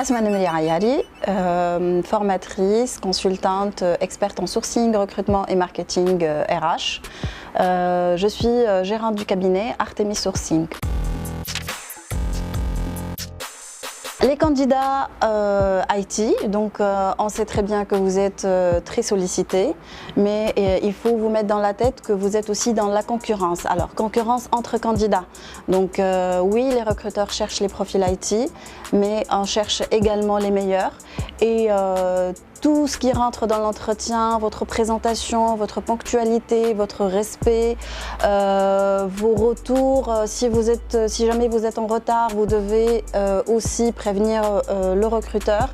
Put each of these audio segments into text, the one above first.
Asma Nemeli Ayari, formatrice, consultante, experte en sourcing, recrutement et marketing RH. Je suis gérante du cabinet Artemis Sourcing. Les candidats IT, donc on sait très bien que vous êtes très sollicités, mais il faut vous mettre dans la tête que vous êtes aussi dans la concurrence. Alors, concurrence entre candidats. Donc oui, les recruteurs cherchent les profils IT, mais on cherche également les meilleurs. Et tout ce qui rentre dans l'entretien, votre présentation, votre ponctualité, votre respect, vos retours, si jamais vous êtes en retard, vous devez aussi prévenir le recruteur.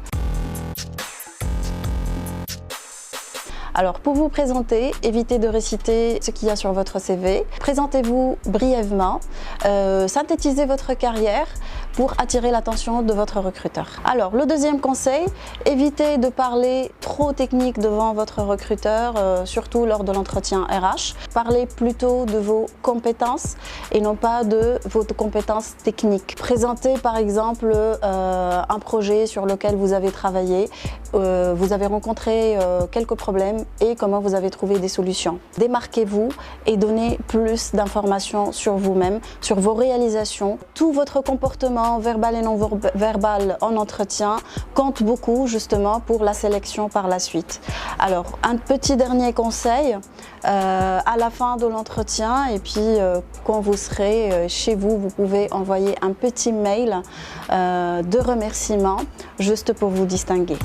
Alors pour vous présenter, évitez de réciter ce qu'il y a sur votre CV. Présentez-vous brièvement, synthétisez votre carrière pour attirer l'attention de votre recruteur. Alors le deuxième conseil, évitez de parler trop technique devant votre recruteur, surtout lors de l'entretien RH. Parlez plutôt de vos compétences et non pas de vos compétences techniques. Présentez par exemple un projet sur lequel vous avez travaillé, vous avez rencontré quelques problèmes et comment vous avez trouvé des solutions. Démarquez-vous et donnez plus d'informations sur vous-même, sur vos réalisations. Tout votre comportement verbal et non verbal en entretien compte beaucoup justement pour la sélection par la suite. Alors un petit dernier conseil, à la fin de l'entretien et puis quand vous serez chez vous, vous pouvez envoyer un petit mail de remerciement juste pour vous distinguer.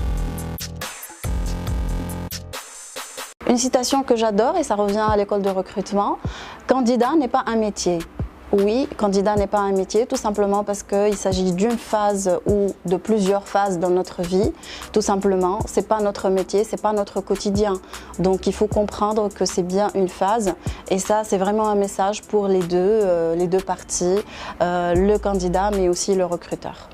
Une citation que j'adore et ça revient à l'école de recrutement, candidat n'est pas un métier. Oui, candidat n'est pas un métier, tout simplement parce qu'il s'agit d'une phase ou de plusieurs phases dans notre vie. Tout simplement, c'est pas notre métier, c'est pas notre quotidien. Donc il faut comprendre que c'est bien une phase et ça c'est vraiment un message pour les deux parties, le candidat mais aussi le recruteur.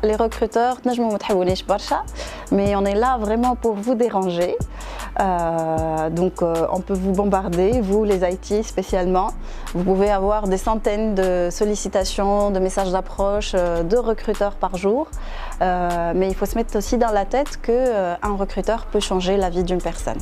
Les recruteurs, mais on est là vraiment pour vous déranger. Donc on peut vous bombarder, vous les IT spécialement. Vous pouvez avoir des centaines de sollicitations, de messages d'approche de recruteurs par jour. Mais il faut se mettre aussi dans la tête qu'un recruteur peut changer la vie d'une personne.